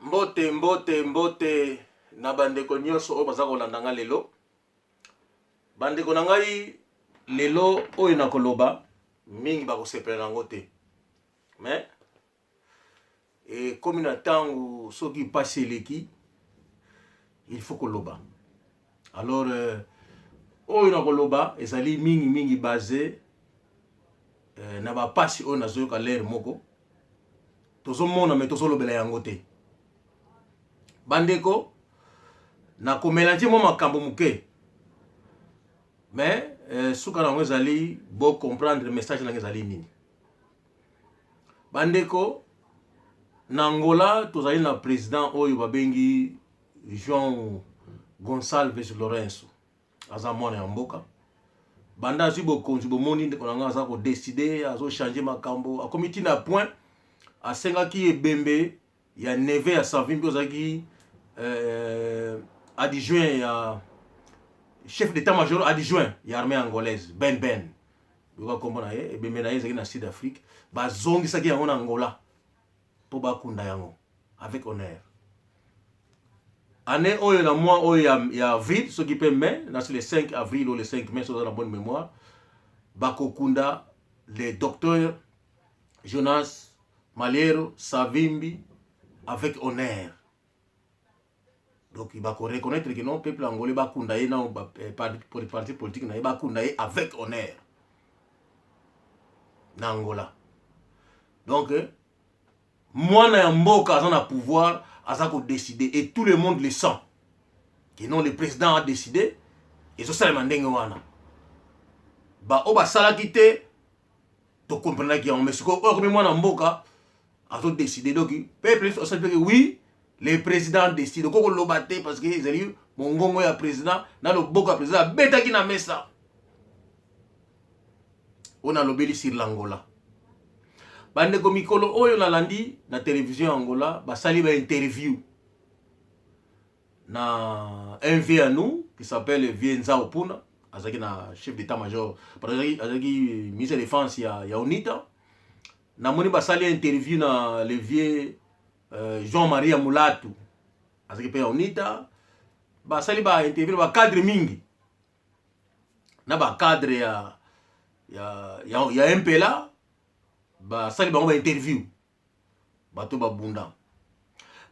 Mbote na bandeko nyonso oyo baza kolanda nga lelo. Bandeko na ngai lelo oyo na koloba mingi bakosepela nango te. Mais komi na tangu soki pasi eleki il faut koloba. Alors oyo na koloba ezali mingi basé na ba pasi oyo nazoyoka lere moko. Tozomona me tozolobela yango te. Bandeko na komélanger mo makambo muke. Mais suka nango ezali bo comprendre message nango ezali nini. Bandeko na Angola tozali na président oyo babengi João Gonçalves Lourenço. Aza mwana ya mboka. Banda azwi bokonzi bomoni ndeko nanga aza ko décider azo changer makambo akomi tina point asengaki ebembe ya neve ya Savimbi ozaki adjoint ya chef d'état-major adjoint ya armée angolaise Ben yoka komona ye ebembe na ye ezaki na Sud-Afrique bazongisaki yango na Angola po bakunda yango avec honneur. Année oyo na mois oyo ya avril soki pe mai na le 5 avril ou le 5 mai sur la bonne mémoire bakokunda le docteur Jonas Maliero Savimbi avec honneur. Donc il va reconnaître que non peuple angolais va kundaye na pour les partis politiques na va kundaye avec honneur na Angola. Donc moi na mboka aza na pouvoir aza ko décider et tout le monde le sent que non le président a décidé et ça sala mandenge wana ba o ba sala kité to comprendre que on mais ko comme moi na mboka azo décider donc peuple on sait que oui le président décide ko lobaté parce que ils ont mongongo ya président na le boka président beta ki na mesa on a lobeli sur l'Angola. Bande ko mikolo oyo na landi na télévision Angola basali ba interview na un vieux à nous qui s'appelle Vienza Opuna azaki na chef d'état-major azaki ministre de défense ya UNITA na moni basali interview na le vieux Jean-Marie Mulatu azaki pe ya UNITA basali ba interview ba cadre mingi na ba cadre ya MPLA basali bango ba interview bato ba bunda.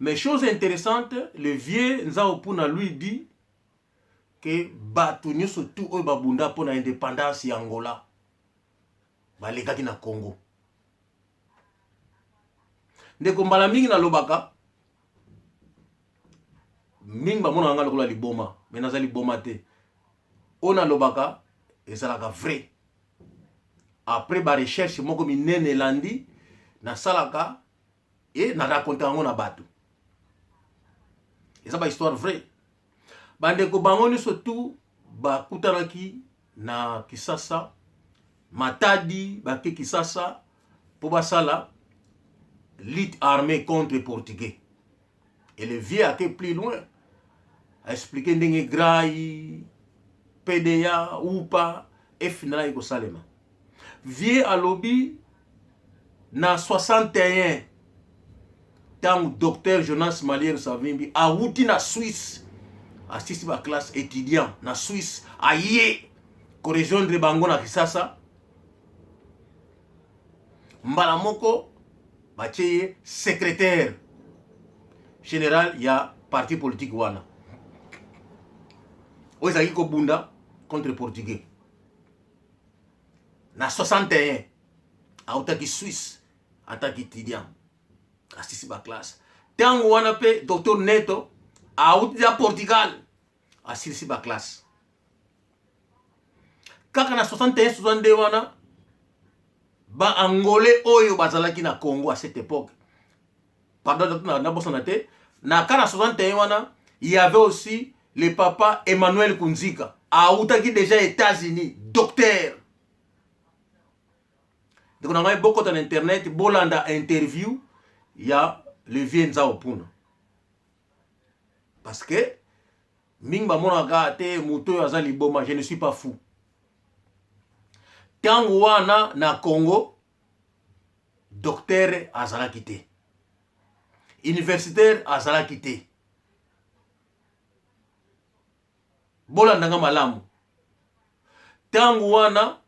Mais chose intéressante, le vieux Nzaopuna lui dit que bato nyoso tout oyo babunda pour l'indépendance ya Angola balekaki na Congo. Ndeko mbala mingi na lobaka mingi bamona nga lokola liboma mais nazali liboma te ona lobaka ezalaka vrai. Après ba recherche moko minene landi na salaka et na raconter yango na bato. Et ça ba histoire vraie. Bandeko bango ni surtout ba kutanaki na Kisasa Matadi ba ke Kisasa pour basala lutte armée contre les Portugais. Et le vieux a été plus loin a expliqué ndenge Grai PDA ou pas et finalement iko salema. Vieux à lobby na 61 tant docteur Jonas Maliero Savimbi a outi na Suisse assiste ba classe étudiant na Suisse a yé ko rejoindre bango na Kisasa mbala moko batie secrétaire général ya parti politique wana ozaki ko bunda contre portugais na 61 a utaki Suisse en tant qu'étudiant assiste ba classe tango wana pe docteur Neto a uti a Portugal assiste ba classe kaka na 61 62 wana ba angolais oyo bazalaki na Congo à cette époque pardon na bosana te na kana 61 wana il y avait aussi le papa Emmanuel Kunzika a utaki déjà États-Unis docteur. Donc on a beaucoup dans internet bolanda interview il y a le vieux Nzaopuna parce que mingba monaka te muto azali boma je ne suis pas fou tango wana na Congo docteur azalaki te universitaire azalaki te. Bolandanga malamu. Tangu wana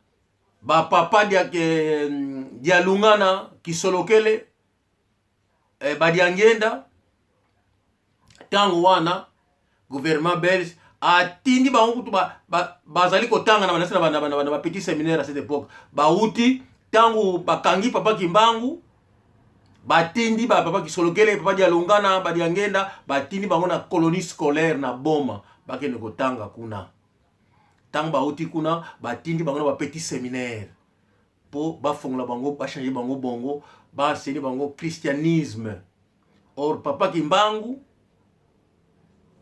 ba papa dia lungana kisolokele badiangenda. Tangu wana gouvernement belge atindi bango kutu bazali kotanga na banasina ba petit séminaire à cette époque. Bauti tangu bakangi papa Kimbangu batindi ba papa kisolokele papa dia lungana badiangenda batindi bango na colonie scolaire na Boma bakende kotanga kuna. Tangu bauti kuna batindi bango na ba petit séminaire po bafongola bango ba changer bango bongo ba enseigner bango christianisme. Or papa Kimbangu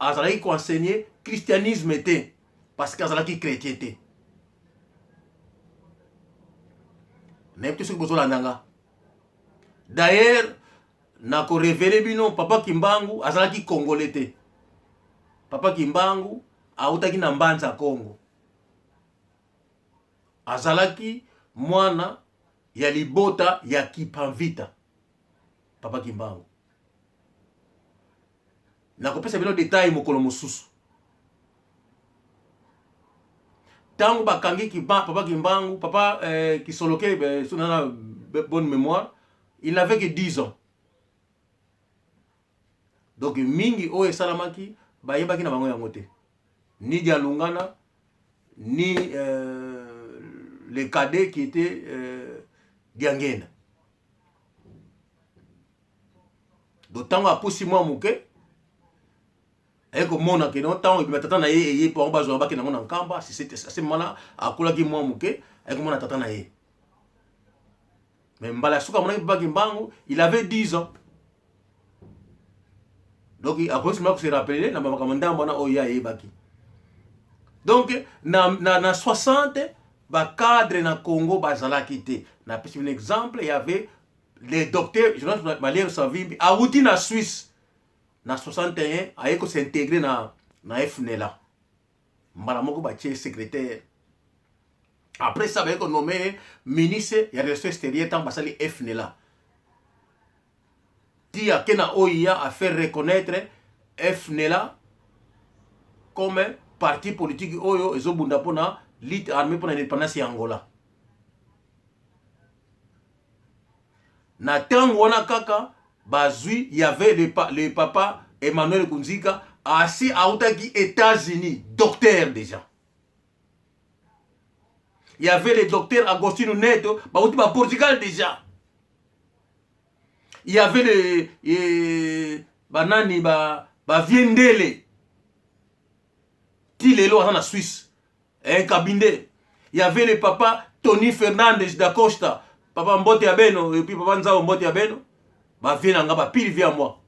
azalaki ko enseigner christianisme te parce que azalaki chrétien te. N'importe ce que vous avez. D'ailleurs, na ko révéler bino papa Kimbangu azalaki congolais te. Papa Kimbangu autaki na mbanza Congo. Azalaki mwana ya libota ya Kipanvita. Papa Kimbangu. Na kopesa bino détail mokolo mosusu. Tangu bakangi papa Kimbangu, papa Kisoloke, sous bonne mémoire, il n'avait que 10 ans. Donc mingi oye salamaki bayebaki na bango yango te. Ni Dialungana, ni les cadets qui étaient Diangena. Donc tango apusi mwa muke eko mona ke non tango tata na ye po bazo baki na mona nkamba si c'était ça c'est mala akula ki mwa muke eko mona tata na ye. Mais mbala suka mona papa Kimbangu, il avait 10 ans. Donc il a possiblement se rappeler na makamanda mona oya ye baki. Donc na 60 ba cadre na Congo bazalaki te. Na pesi un exemple, il y avait les docteurs Jonas Malien Savimbi awuti na Suisse. Na 61 ayeko s'intégrer na FNELA. Mbala moko ba tie secrétaire. Après ça, il a nommé ministre de la Relations extérieures tant basali FNELA. Tia Kena OIA a fait reconnaître FNELA comme parti politique oyo ezobunda pona lutte armée pour l'indépendance ya Angola. Na tango wana kaka bazui il y avait le papa Emmanuel Kunzika assis à Outaki États-Unis, docteur déjà. Il y avait le docteur Agostino Neto, au Portugal déjà. Il y avait le banani Viendele, qui est là en Suisse, un cabinet. Il y avait le papa Tony Fernandez da Costa, papa Mbote Abeno, et puis papa Nzao Mbote Abeno, viens pile via moi.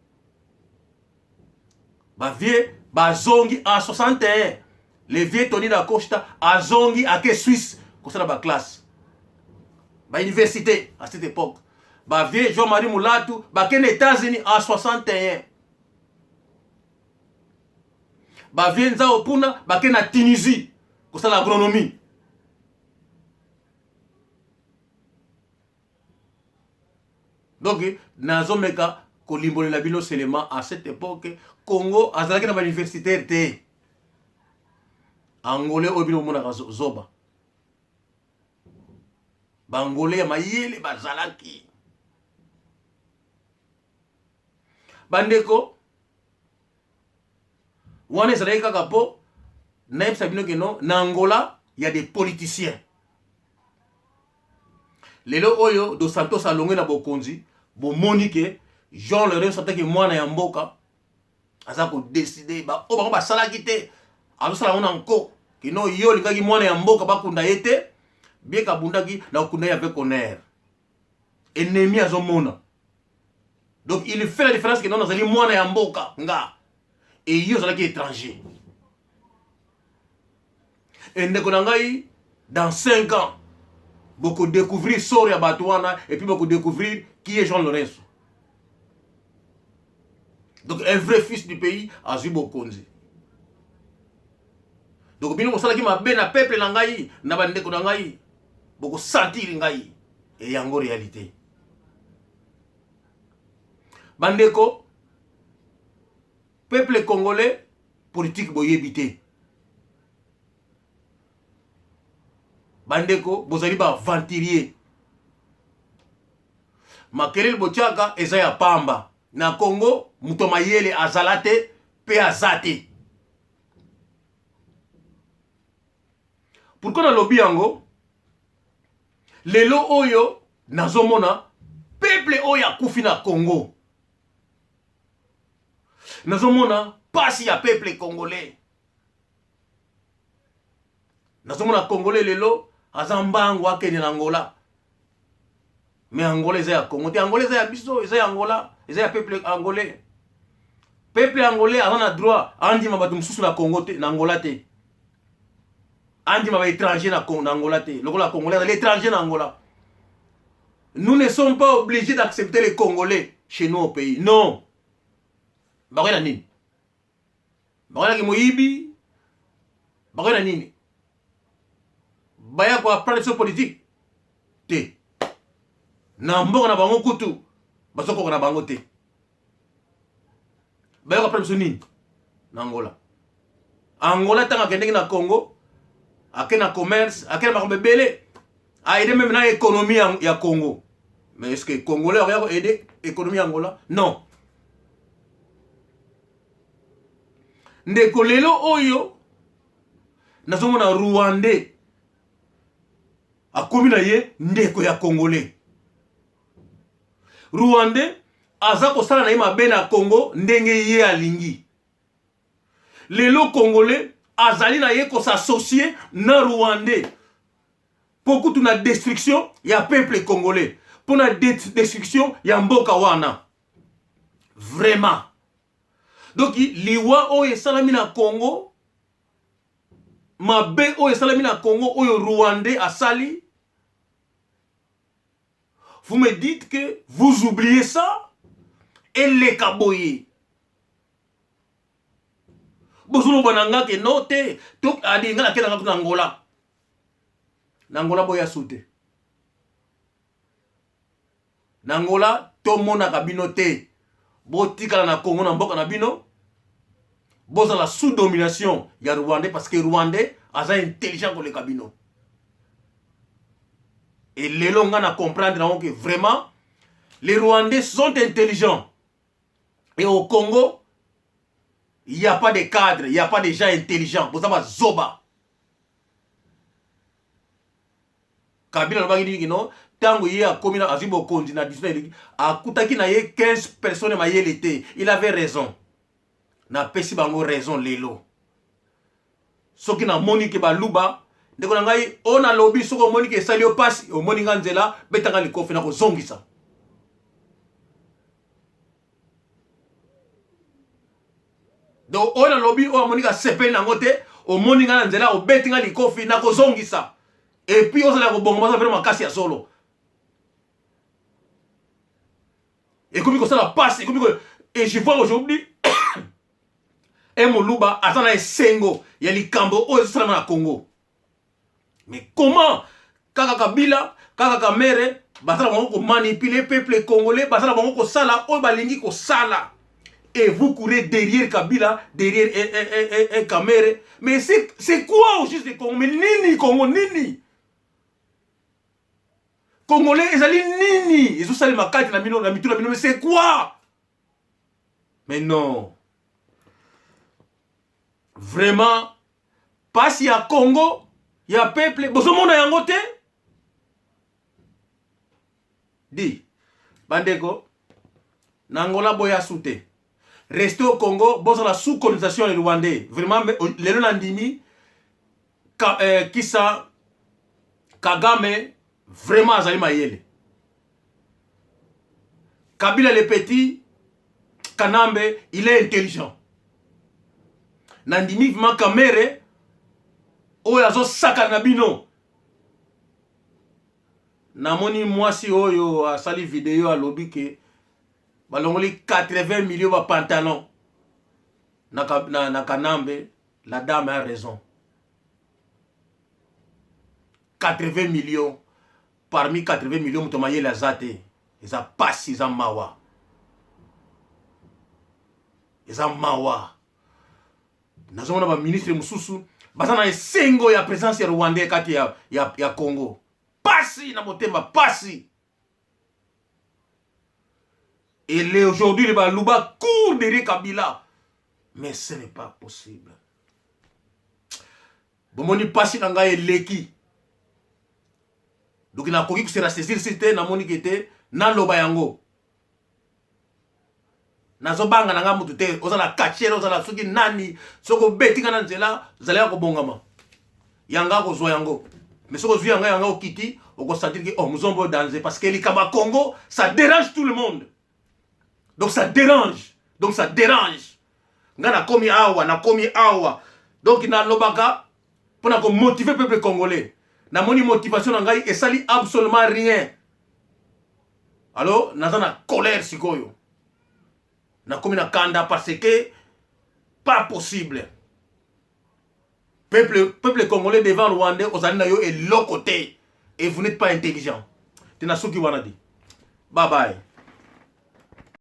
Viens, zongi en 61. Le vieux Tony da Costa a zongi à que Suisse. Comme ça, classe. Université à cette époque. Vieux Jean-Marie Moulatou, aux États-Unis en 61. Vieux Nzao Puna, na Tunisie. Comme ça, l'agronomie. Donc, Nazomeka, Kolimbole Labino seulement à cette époque, Congo, Azalaki na universitaire te. Angolais, Obino Mona Zoba. Bangolais mayele bazalaki. Bandeko wane zalaki kaka po naib sabino ke non na Angola il y a des politiciens. Lelo oyo Dos Santos alongwe na bokonzi bo monike Jean Lorenzo ataki mwana ya mboka aza ko décider ba o bango basalaki te azosala mona nko kino yo lingaki mwana ya mboka bakunda yete bien kabundaki na okunda avec honneur ennemi azomona. Donc il fait la différence que non azali mwana ya mboka nga et yo zalaki étranger. Et ndeko na ngai dans 5 ans beaucoup découvrir sort ya Batouana et puis beaucoup découvrir qui est Jean Lorenzo. Donc un vrai fils du pays a eu Bokonzi. Donc bino mosala ki mabe na peuple na ngai na bandeko na ngai beaucoup sentir ngai et yango réalité. Bandeko peuple congolais politique boyebité. Bandeko bozali ba ventilier. Makelele bochaka eza ya pamba. Na Congo muto mayele azalate pe azate. Pourquoi na lobi yango? Lelo oyo nazomona peuple oyo akufi na Congo. Nazomona pasi ya peuple congolais. Nazomona congolais lelo azambango akene na Angola. Mais Angola eza ya Congo. Te Angola eza ya biso, eza ya Angola, eza ya peuple angolais. Peuple angolais a droit andima bato mususu na Congo te, na Angola te. Andima ba étranger na Angola te. Lokola congolais, l'étranger na Angola. Nous ne sommes pas obligés d'accepter les Congolais chez nous au pays. Non. Bakona nini? Bakona ki moyibi? Bakona nini? Baya ko apprendre sur politique. Te. Na mboka na bango kutu. Basoko na bango te. Baya ko apprendre sur nini? Na Angola. Angola tanga kendeki na Congo. Ake na commerce, ake na makombe belé. A aider même na économie ya Congo. Mais est-ce que les Congolais ont aidé l'économie Angola? Non. Ndeko lelo oyo nazomona Rwandais akomi na ye ndeko ya Congolais. Rwandais aza kosala na ye mabe na Congo ndenge ye alingi. Lelo Congolais azali na ye ko s'associer na Rwandais. Pour que la destruction ya peuple congolais. Pour la destruction ya mboka wana. Vraiment. Donc liwa oyo esalami na Congo, mabe oyo esalami na Congo oyo Rwandais asali. Vous me dites que vous oubliez ça et les kaboye. Bozulo bananga ke note tok adinga na kena na Angola. Nangola boya soute. Nangola to mona kabino te. Botika na Congo na mboka na bino. Boza la sous domination ya Rwandais parce que Rwandais aza intelligent pour les kabino. Et les longs na comprendre que vraiment les Rwandais sont intelligents. Et au Congo il n'y a pas de cadres, il n'y a pas de gens intelligents. Boza ba zoba. Kabila na bangi ni no tango ye akomi na azibo kondi na 19 akutaki na ye 15 personnes ma yele te. Il avait raison. Na pesi bango raison lelo. Soki na moni ke baluba ndeko na ngai ona lobi soko moni ke sali opasi o moni nganzela betanga likofi na ko zongisa. Do ona lobi o moni ka sepe na ngote o moni nganzela o betinga likofi na ko zongisa. Et puis, on s'est dit que ça vraiment cassé à solo. Et comme ça la passe, et je vois aujourd'hui, et mon louba, attends, il y a Sengo, il y a les Cambo, oh, c'est ça, Congo. Mais comment, Kaka Kabila, Kaka Kamere, Basala Bango manipuler le peuple congolais, Basala Bango Sala, oh, Balingi ko Sala. Et vous courez derrière Kabila, derrière Kamere. Mais c'est quoi au juste de Congo? Mais Nini, Congo, Nini? Congolais, ils allaient nini. Ils ont salé ma carte, mais c'est quoi? Mais non. Vraiment, pas s'il y a Congo, il y a peuple. Bon, ce monde a yangote. Dis, Bandeko, Nangola boya soute. Restez au Congo, bon, la sous-colonisation des Rwandais. Vraiment, les Landini, Kisa, Kagame, vraiment azali mayele. Kabila le petit, Kanambe, il est intelligent. Nandimi vima Kamere, oyo saka na bino. Namoni mwasi oyo asali vidéo a lobi ke balongoli 80 millions de pantalons. Na Kanambe, la dame a raison. 80 millions. Parmi 80 millions, mutomaye la zate. Ils ont passé, ils ont mawa. eza mawa nazomona ba ministre mususu baza na esengo ya présence ya Rwanda kati ya Congo pasi na motema pasi et aujourd'hui le baluba court derrière Kabila mais ce n'est pas possible bomoni pasi na ngai eleki donc na koki kusera saisir c'était na moni kete na loba yango nazobanga na nga mutu te ozala kachere ozala soki nani soko betika na nzela zala ko bongama yanga ko zwa yango mais soko zwi yanga okiti oko sentir que oh muzombo danger parce que likaba Congo ça dérange tout le monde donc ça dérange nga na komi awa donc na lobaka pour ko motiver le peuple congolais na moni motivation na ngai esali absolument rien alors nazana colère sikoyo na komi na kanda parce que pas possible peuple congolais devant Rwandais ozali na yo et l'autre côté et vous n'êtes pas intelligent tena soki wana di bye bye